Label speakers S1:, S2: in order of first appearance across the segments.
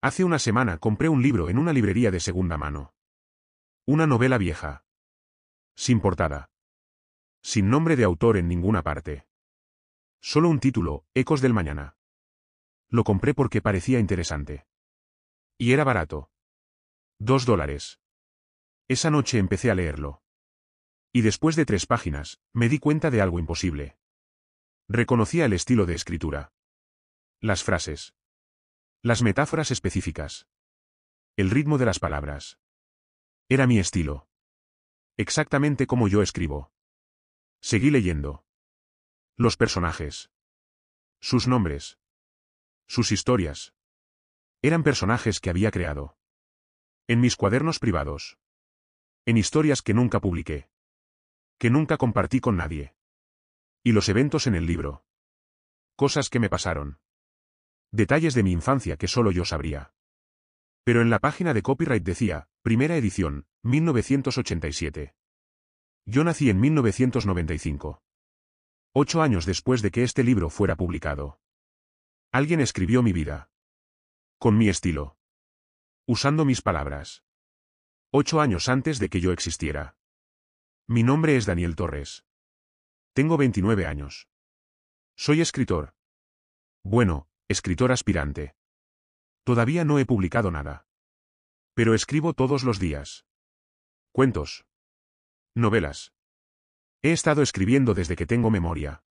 S1: Hace una semana compré un libro en una librería de segunda mano. Una novela vieja. Sin portada. Sin nombre de autor en ninguna parte. Solo un título, Ecos del Mañana. Lo compré porque parecía interesante. Y era barato. $2. Esa noche empecé a leerlo. Y después de 3 páginas, me di cuenta de algo imposible. Reconocía el estilo de escritura. Las frases. Las metáforas específicas. El ritmo de las palabras. Era mi estilo. Exactamente como yo escribo. Seguí leyendo. Los personajes. Sus nombres. Sus historias. Eran personajes que había creado. En mis cuadernos privados. En historias que nunca publiqué. Que nunca compartí con nadie. Y los eventos en el libro. Cosas que me pasaron. Detalles de mi infancia que solo yo sabría. Pero en la página de copyright decía, primera edición, 1987. Yo nací en 1995. 8 años después de que este libro fuera publicado. Alguien escribió mi vida. Con mi estilo. Usando mis palabras. 8 años antes de que yo existiera. Mi nombre es Daniel Torres. Tengo 29 años. Soy escritor. Bueno, escritor aspirante. Todavía no he publicado nada. Pero escribo todos los días. Cuentos. Novelas. He estado escribiendo desde que tengo memoria.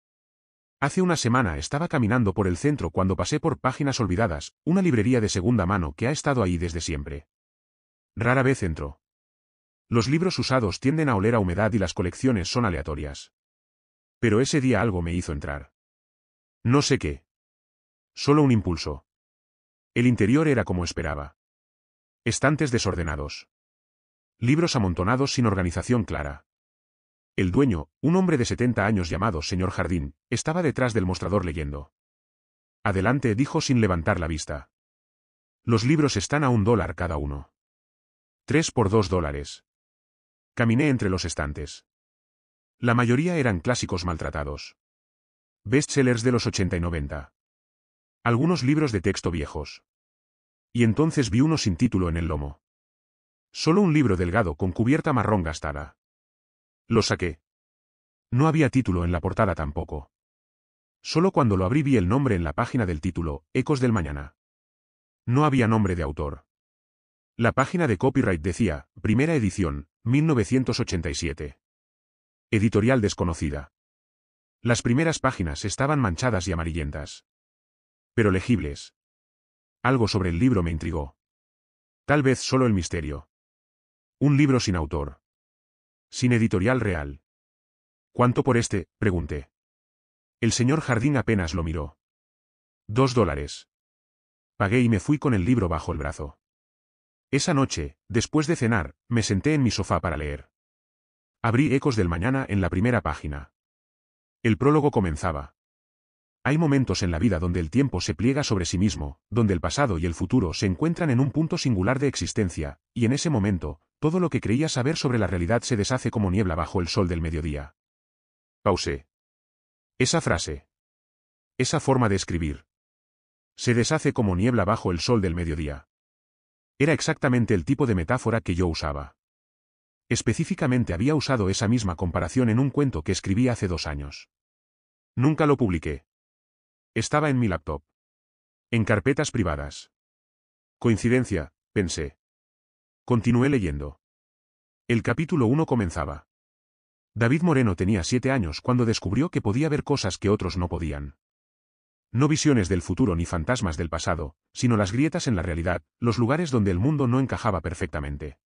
S1: Hace una semana estaba caminando por el centro cuando pasé por Páginas Olvidadas, una librería de segunda mano que ha estado ahí desde siempre. Rara vez entro. Los libros usados tienden a oler a humedad y las colecciones son aleatorias. Pero ese día algo me hizo entrar. No sé qué. Solo un impulso. El interior era como esperaba. Estantes desordenados. Libros amontonados sin organización clara. El dueño, un hombre de 70 años llamado señor Jardín, estaba detrás del mostrador leyendo. Adelante, dijo sin levantar la vista. Los libros están a $1 cada uno. 3 por $2. Caminé entre los estantes. La mayoría eran clásicos maltratados. Bestsellers de los 80 y 90. Algunos libros de texto viejos. Y entonces vi uno sin título en el lomo. Solo un libro delgado con cubierta marrón gastada. Lo saqué. No había título en la portada tampoco. Solo cuando lo abrí vi el nombre en la página del título, Ecos del Mañana. No había nombre de autor. La página de copyright decía, primera edición, 1987. Editorial desconocida. Las primeras páginas estaban manchadas y amarillentas. Pero legibles. Algo sobre el libro me intrigó. Tal vez solo el misterio. Un libro sin autor. Sin editorial real. ¿Cuánto por este?, pregunté. El señor Jardín apenas lo miró. $2. Pagué y me fui con el libro bajo el brazo. Esa noche, después de cenar, me senté en mi sofá para leer. Abrí Ecos del Mañana en la primera página. El prólogo comenzaba. Hay momentos en la vida donde el tiempo se pliega sobre sí mismo, donde el pasado y el futuro se encuentran en un punto singular de existencia, y en ese momento, todo lo que creía saber sobre la realidad se deshace como niebla bajo el sol del mediodía. Pausé. Esa frase. Esa forma de escribir. Se deshace como niebla bajo el sol del mediodía. Era exactamente el tipo de metáfora que yo usaba. Específicamente había usado esa misma comparación en un cuento que escribí hace 2 años. Nunca lo publiqué. Estaba en mi laptop. En carpetas privadas. Coincidencia, pensé. Continué leyendo. El capítulo 1 comenzaba. David Moreno tenía 7 años cuando descubrió que podía ver cosas que otros no podían. No visiones del futuro ni fantasmas del pasado, sino las grietas en la realidad, los lugares donde el mundo no encajaba perfectamente.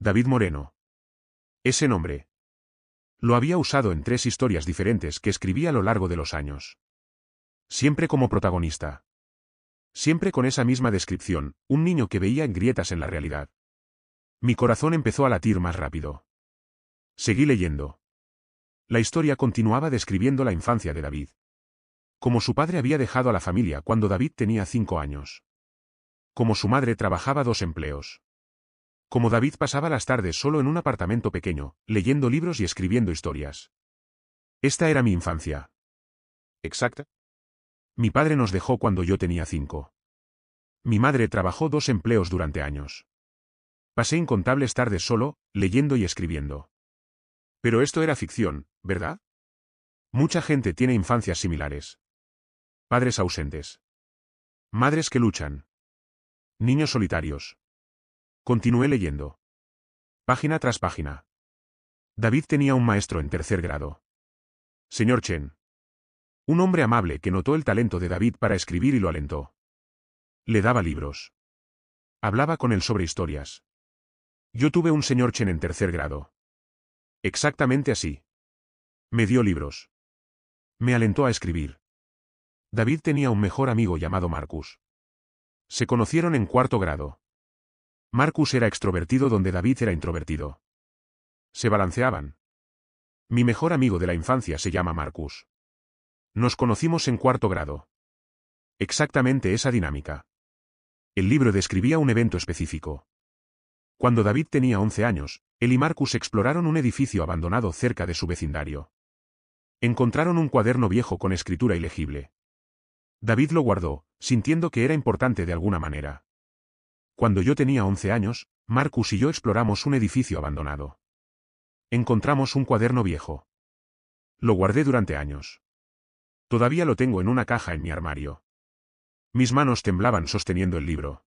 S1: David Moreno. Ese nombre. Lo había usado en 3 historias diferentes que escribí a lo largo de los años. Siempre como protagonista. Siempre con esa misma descripción, un niño que veía grietas en la realidad. Mi corazón empezó a latir más rápido. Seguí leyendo. La historia continuaba describiendo la infancia de David. Como su padre había dejado a la familia cuando David tenía 5 años. Como su madre trabajaba 2 empleos. Como David pasaba las tardes solo en un apartamento pequeño, leyendo libros y escribiendo historias. Esta era mi infancia. Exacta. Mi padre nos dejó cuando yo tenía 5. Mi madre trabajó 2 empleos durante años. Pasé incontables tardes solo, leyendo y escribiendo. Pero esto era ficción, ¿verdad? Mucha gente tiene infancias similares. Padres ausentes. Madres que luchan. Niños solitarios. Continué leyendo. Página tras página. David tenía un maestro en 3er grado. Señor Chen. Un hombre amable que notó el talento de David para escribir y lo alentó. Le daba libros. Hablaba con él sobre historias. Yo tuve un señor Chen en 3er grado. Exactamente así. Me dio libros. Me alentó a escribir. David tenía un mejor amigo llamado Marcus. Se conocieron en 4er grado. Marcus era extrovertido donde David era introvertido. Se balanceaban. Mi mejor amigo de la infancia se llama Marcus. Nos conocimos en 4er grado. Exactamente esa dinámica. El libro describía un evento específico. Cuando David tenía 11 años, él y Marcus exploraron un edificio abandonado cerca de su vecindario. Encontraron un cuaderno viejo con escritura ilegible. David lo guardó, sintiendo que era importante de alguna manera. Cuando yo tenía 11 años, Marcus y yo exploramos un edificio abandonado. Encontramos un cuaderno viejo. Lo guardé durante años. Todavía lo tengo en una caja en mi armario. Mis manos temblaban sosteniendo el libro.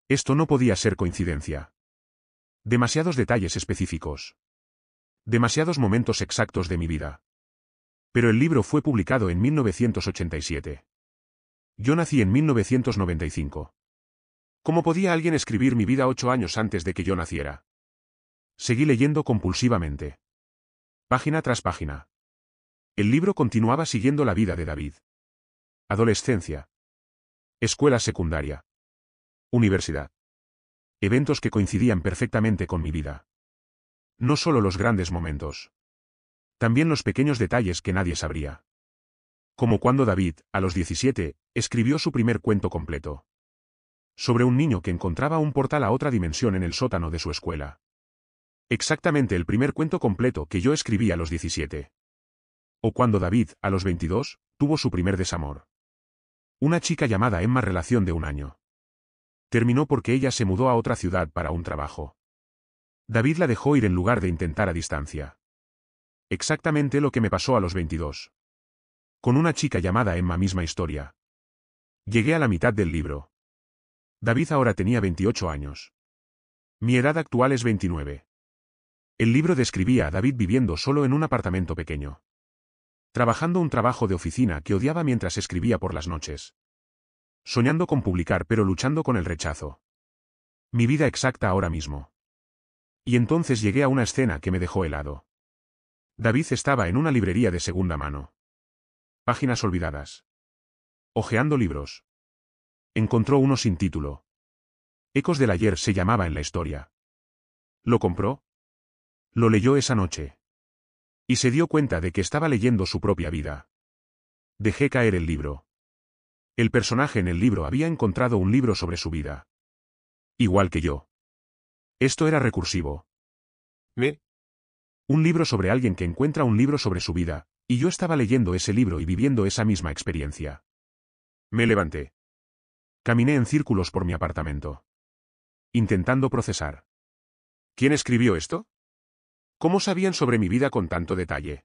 S1: Esto no podía ser coincidencia. Demasiados detalles específicos. Demasiados momentos exactos de mi vida. Pero el libro fue publicado en 1987. Yo nací en 1995. ¿Cómo podía alguien escribir mi vida 8 años antes de que yo naciera? Seguí leyendo compulsivamente. Página tras página. El libro continuaba siguiendo la vida de David. Adolescencia. Escuela secundaria. Universidad. Eventos que coincidían perfectamente con mi vida. No solo los grandes momentos. También los pequeños detalles que nadie sabría. Como cuando David, a los 17, escribió su primer cuento completo. Sobre un niño que encontraba un portal a otra dimensión en el sótano de su escuela. Exactamente el primer cuento completo que yo escribí a los 17. O cuando David, a los 22, tuvo su primer desamor. Una chica llamada Emma, relación de un año. Terminó porque ella se mudó a otra ciudad para un trabajo. David la dejó ir en lugar de intentar a distancia. Exactamente lo que me pasó a los 22. Con una chica llamada Emma, misma historia. Llegué a la mitad del libro. David ahora tenía 28 años. Mi edad actual es 29. El libro describía a David viviendo solo en un apartamento pequeño. Trabajando un trabajo de oficina que odiaba mientras escribía por las noches. Soñando con publicar pero luchando con el rechazo. Mi vida exacta ahora mismo. Y entonces llegué a una escena que me dejó helado. David estaba en una librería de segunda mano. Páginas olvidadas. Hojeando libros. Encontró uno sin título. Ecos del ayer se llamaba en la historia. ¿Lo compró? Lo leyó esa noche. Y se dio cuenta de que estaba leyendo su propia vida. Dejé caer el libro. El personaje en el libro había encontrado un libro sobre su vida. Igual que yo. Esto era recursivo. Un libro sobre alguien que encuentra un libro sobre su vida, y yo estaba leyendo ese libro y viviendo esa misma experiencia. Me levanté. Caminé en círculos por mi apartamento. Intentando procesar. ¿Quién escribió esto? ¿Cómo sabían sobre mi vida con tanto detalle?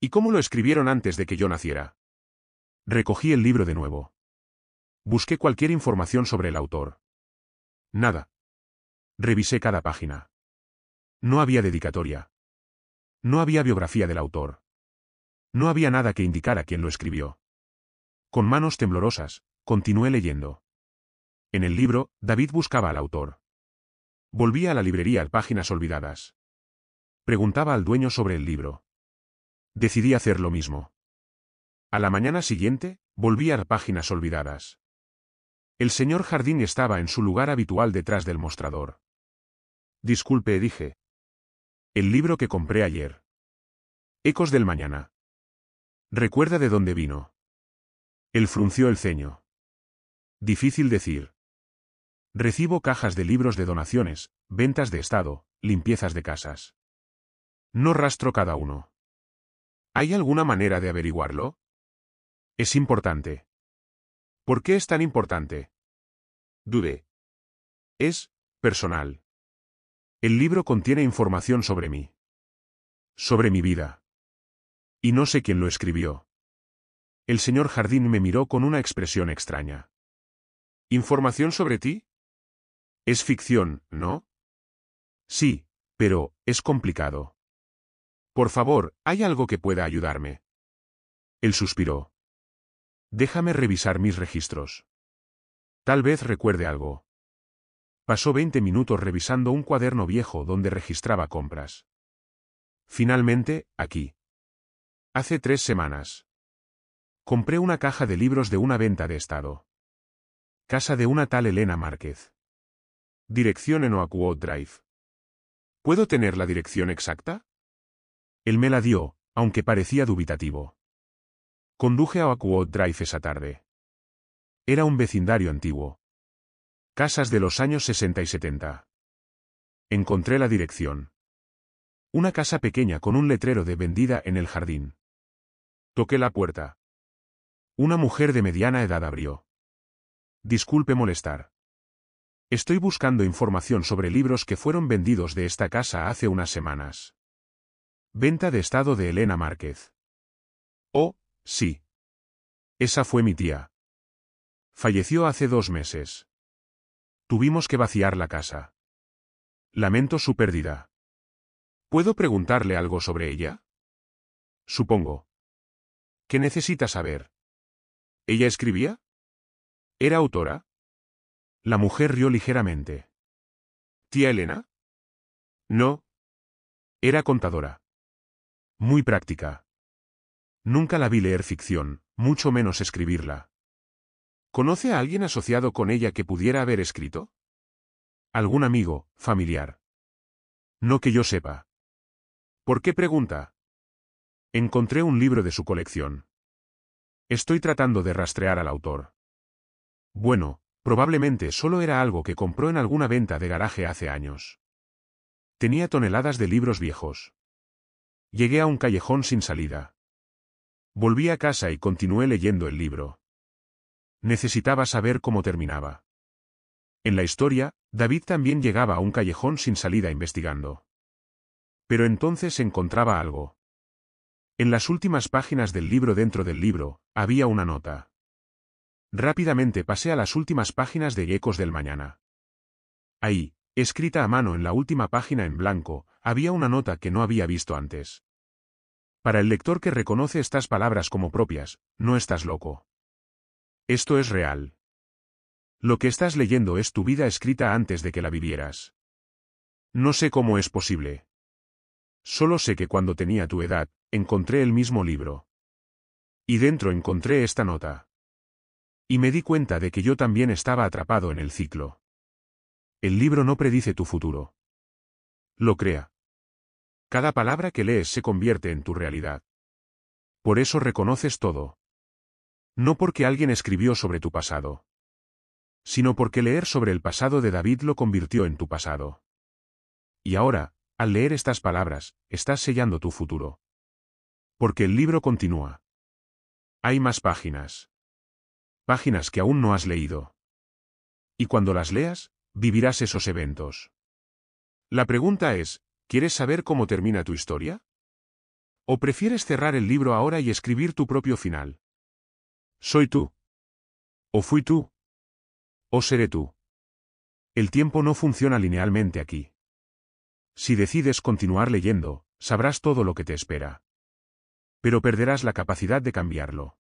S1: ¿Y cómo lo escribieron antes de que yo naciera? Recogí el libro de nuevo. Busqué cualquier información sobre el autor. Nada. Revisé cada página. No había dedicatoria. No había biografía del autor. No había nada que indicara quién lo escribió. Con manos temblorosas, continué leyendo. En el libro, David buscaba al autor. Volvía a la librería a páginas olvidadas. Preguntaba al dueño sobre el libro. Decidí hacer lo mismo. A la mañana siguiente, volví a páginas olvidadas. El señor Jardín estaba en su lugar habitual detrás del mostrador. Disculpe, dije. El libro que compré ayer. Ecos del mañana. ¿Recuerda de dónde vino? Él frunció el ceño. Difícil decir. Recibo cajas de libros de donaciones, ventas de estado, limpiezas de casas. No rastro cada uno. ¿Hay alguna manera de averiguarlo? Es importante. ¿Por qué es tan importante? Dudé. Es personal. El libro contiene información sobre mí. Sobre mi vida. Y no sé quién lo escribió. El señor Jardín me miró con una expresión extraña. ¿Información sobre ti? Es ficción, ¿no? Sí, pero es complicado. Por favor, ¿hay algo que pueda ayudarme? Él suspiró. Déjame revisar mis registros. Tal vez recuerde algo. Pasó 20 minutos revisando un cuaderno viejo donde registraba compras. Finalmente, aquí. Hace 3 semanas. Compré una caja de libros de una venta de estado. Casa de una tal Elena Márquez. Dirección en Oakwood Drive. ¿Puedo tener la dirección exacta? Él me la dio, aunque parecía dubitativo. Conduje a Oakwood Drive esa tarde. Era un vecindario antiguo. Casas de los años 60 y 70. Encontré la dirección. Una casa pequeña con un letrero de vendida en el jardín. Toqué la puerta. Una mujer de mediana edad abrió. Disculpe molestar. Estoy buscando información sobre libros que fueron vendidos de esta casa hace unas semanas. Venta de estado de Elena Márquez. Oh, sí. Esa fue mi tía. Falleció hace 2 meses. Tuvimos que vaciar la casa. Lamento su pérdida. ¿Puedo preguntarle algo sobre ella? Supongo. ¿Qué necesita saber? ¿Ella escribía? ¿Era autora? La mujer rió ligeramente. ¿Tía Elena? No. Era contadora. Muy práctica. Nunca la vi leer ficción, mucho menos escribirla. ¿Conoce a alguien asociado con ella que pudiera haber escrito? ¿Algún amigo, familiar? No que yo sepa. ¿Por qué pregunta? Encontré un libro de su colección. Estoy tratando de rastrear al autor. Bueno, probablemente solo era algo que compró en alguna venta de garaje hace años. Tenía toneladas de libros viejos. Llegué a un callejón sin salida. Volví a casa y continué leyendo el libro. Necesitaba saber cómo terminaba. En la historia, David también llegaba a un callejón sin salida investigando. Pero entonces encontraba algo. En las últimas páginas del libro dentro del libro, había una nota. Rápidamente pasé a las últimas páginas de Ecos del Mañana. Ahí, escrita a mano en la última página en blanco, había una nota que no había visto antes. Para el lector que reconoce estas palabras como propias, no estás loco. Esto es real. Lo que estás leyendo es tu vida escrita antes de que la vivieras. No sé cómo es posible. Solo sé que cuando tenía tu edad, encontré el mismo libro. Y dentro encontré esta nota. Y me di cuenta de que yo también estaba atrapado en el ciclo. El libro no predice tu futuro. Lo crea. Cada palabra que lees se convierte en tu realidad. Por eso reconoces todo. No porque alguien escribió sobre tu pasado, sino porque leer sobre el pasado de David lo convirtió en tu pasado. Y ahora, al leer estas palabras, estás sellando tu futuro. Porque el libro continúa. Hay más páginas. Páginas que aún no has leído. Y cuando las leas, vivirás esos eventos. La pregunta es, ¿quieres saber cómo termina tu historia? ¿O prefieres cerrar el libro ahora y escribir tu propio final? ¿Soy tú? ¿O fui tú? ¿O seré tú? El tiempo no funciona linealmente aquí. Si decides continuar leyendo, sabrás todo lo que te espera. Pero perderás la capacidad de cambiarlo.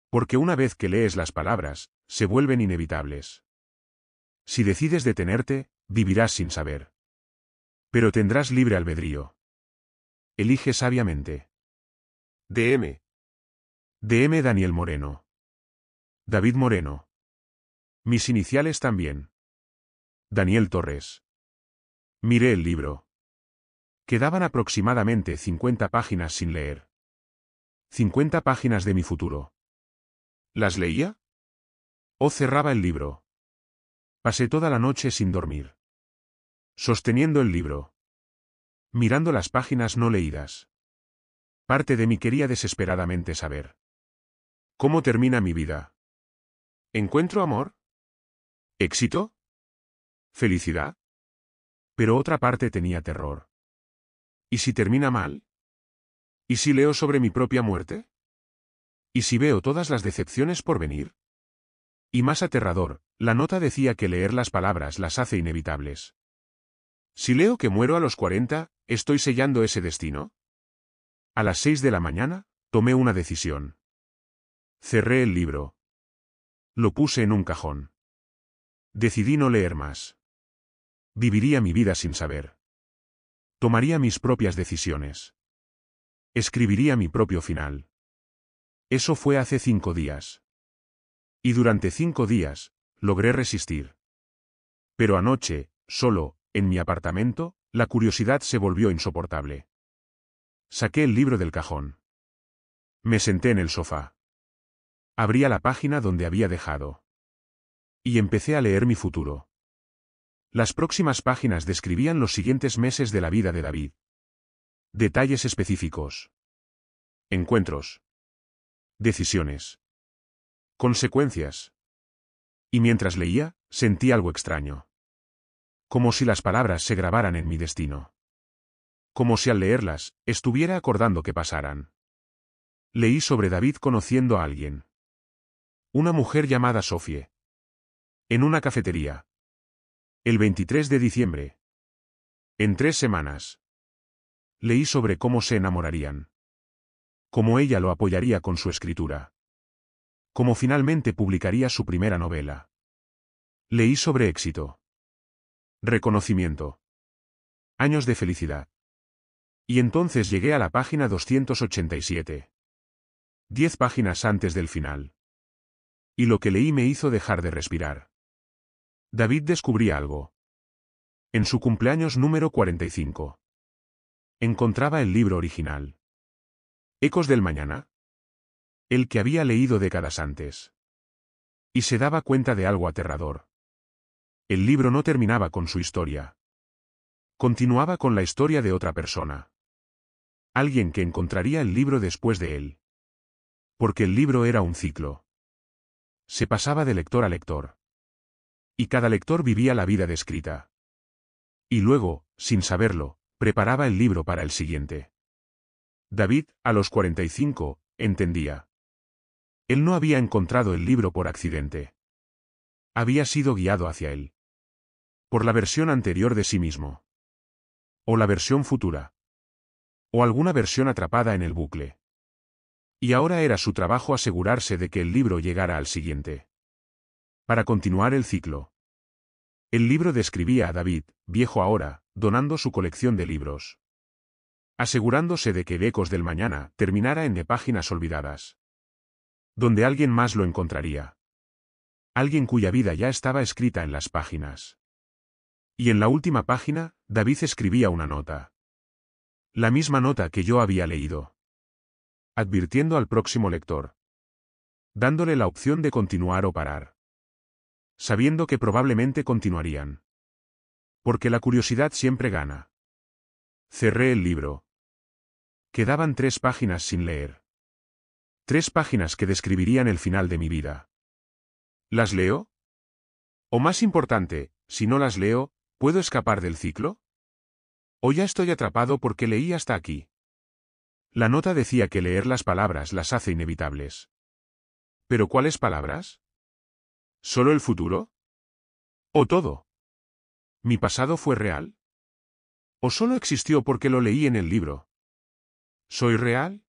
S1: Porque una vez que lees las palabras, se vuelven inevitables. Si decides detenerte, vivirás sin saber. Pero tendrás libre albedrío. Elige sabiamente. DM. DM Daniel Moreno. David Moreno. Mis iniciales también. Daniel Torres. Miré el libro. Quedaban aproximadamente 50 páginas sin leer. 50 páginas de mi futuro. ¿Las leía? O cerraba el libro. Pasé toda la noche sin dormir. Sosteniendo el libro. Mirando las páginas no leídas. Parte de mí quería desesperadamente saber. ¿Cómo termina mi vida? ¿Encuentro amor? ¿Éxito? ¿Felicidad? Pero otra parte tenía terror. ¿Y si termina mal? ¿Y si leo sobre mi propia muerte? ¿Y si veo todas las decepciones por venir? Y más aterrador, la nota decía que leer las palabras las hace inevitables. Si leo que muero a los 40, ¿estoy sellando ese destino? A las 6 de la mañana, tomé una decisión. Cerré el libro. Lo puse en un cajón. Decidí no leer más. Viviría mi vida sin saber. Tomaría mis propias decisiones. Escribiría mi propio final. Eso fue hace 5 días. Y durante 5 días, logré resistir. Pero anoche, solo, en mi apartamento, la curiosidad se volvió insoportable. Saqué el libro del cajón. Me senté en el sofá. Abría la página donde había dejado. Y empecé a leer mi futuro. Las próximas páginas describían los siguientes meses de la vida de David. Detalles específicos. Encuentros. Decisiones. Consecuencias. Y mientras leía, sentí algo extraño. Como si las palabras se grabaran en mi destino. Como si al leerlas, estuviera acordando que pasaran. Leí sobre David conociendo a alguien. Una mujer llamada Sofie. En una cafetería. El 23 de diciembre. En 3 semanas. Leí sobre cómo se enamorarían. Cómo ella lo apoyaría con su escritura. Cómo finalmente publicaría su primera novela. Leí sobre éxito. Reconocimiento. Años de felicidad. Y entonces llegué a la página 287. 10 páginas antes del final. Y lo que leí me hizo dejar de respirar. David descubría algo. En su cumpleaños número 45. Encontraba el libro original. Ecos del mañana. El que había leído décadas antes. Y se daba cuenta de algo aterrador. El libro no terminaba con su historia. Continuaba con la historia de otra persona. Alguien que encontraría el libro después de él. Porque el libro era un ciclo. Se pasaba de lector a lector. Y cada lector vivía la vida descrita. Y luego, sin saberlo, preparaba el libro para el siguiente. David, a los 45, entendía. Él no había encontrado el libro por accidente. Había sido guiado hacia él. Por la versión anterior de sí mismo. O la versión futura. O alguna versión atrapada en el bucle. Y ahora era su trabajo asegurarse de que el libro llegara al siguiente. Para continuar el ciclo. El libro describía a David, viejo ahora, donando su colección de libros. Asegurándose de que Ecos del mañana terminara en páginas olvidadas. Donde alguien más lo encontraría. Alguien cuya vida ya estaba escrita en las páginas. Y en la última página, David escribía una nota. La misma nota que yo había leído. Advirtiendo al próximo lector. Dándole la opción de continuar o parar. Sabiendo que probablemente continuarían. Porque la curiosidad siempre gana. Cerré el libro. Quedaban 3 páginas sin leer. 3 páginas que describirían el final de mi vida. ¿Las leo? O más importante, si no las leo, ¿puedo escapar del ciclo? ¿O ya estoy atrapado porque leí hasta aquí? La nota decía que leer las palabras las hace inevitables. ¿Pero cuáles palabras? ¿Solo el futuro? ¿O todo? ¿Mi pasado fue real? ¿O solo existió porque lo leí en el libro? ¿Soy real?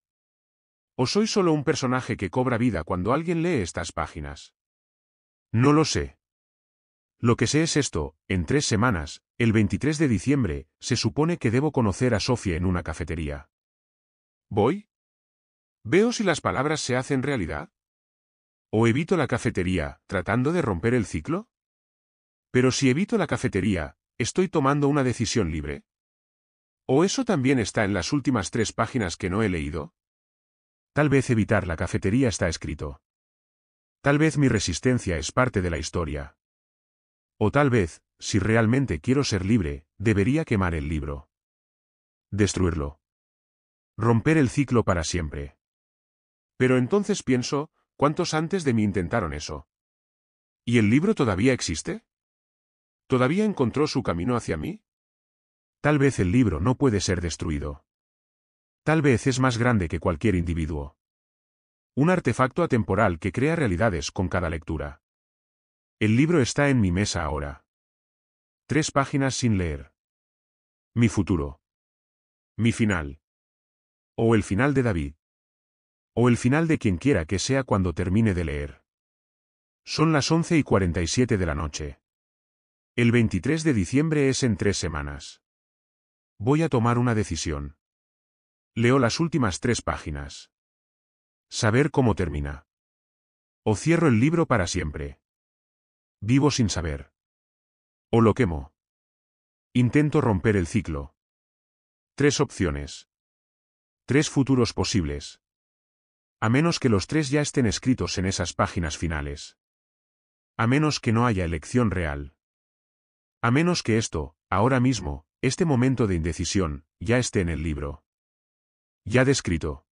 S1: ¿O soy solo un personaje que cobra vida cuando alguien lee estas páginas? No lo sé. Lo que sé es esto: en 3 semanas, el 23 de diciembre, se supone que debo conocer a Sofía en una cafetería. ¿Voy? ¿Veo si las palabras se hacen realidad? ¿O evito la cafetería, tratando de romper el ciclo? Pero si evito la cafetería, ¿estoy tomando una decisión libre? ¿O eso también está en las últimas 3 páginas que no he leído? Tal vez evitar la cafetería está escrito. Tal vez mi resistencia es parte de la historia. O tal vez, si realmente quiero ser libre, debería quemar el libro. Destruirlo. Romper el ciclo para siempre. Pero entonces pienso, ¿cuántos antes de mí intentaron eso? ¿Y el libro todavía existe? ¿Todavía encontró su camino hacia mí? Tal vez el libro no puede ser destruido. Tal vez es más grande que cualquier individuo. Un artefacto atemporal que crea realidades con cada lectura. El libro está en mi mesa ahora. 3 páginas sin leer. Mi futuro. Mi final. O el final de David. O el final de quien quiera que sea cuando termine de leer. Son las 11:47 de la noche. El 23 de diciembre es en 3 semanas. Voy a tomar una decisión. Leo las últimas 3 páginas. Saber cómo termina. O cierro el libro para siempre. Vivo sin saber. O lo quemo. Intento romper el ciclo. 3 opciones. 3 futuros posibles. A menos que los 3 ya estén escritos en esas páginas finales. A menos que no haya elección real. A menos que esto, ahora mismo, este momento de indecisión, ya esté en el libro. Ya descrito.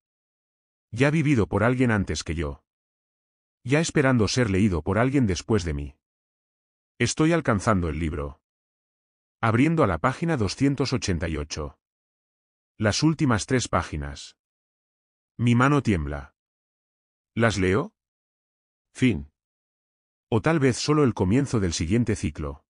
S1: Ya vivido por alguien antes que yo. Ya esperando ser leído por alguien después de mí. Estoy alcanzando el libro. Abriendo a la página 288. Las últimas 3 páginas. Mi mano tiembla. ¿Las leo? Fin. O tal vez solo el comienzo del siguiente ciclo.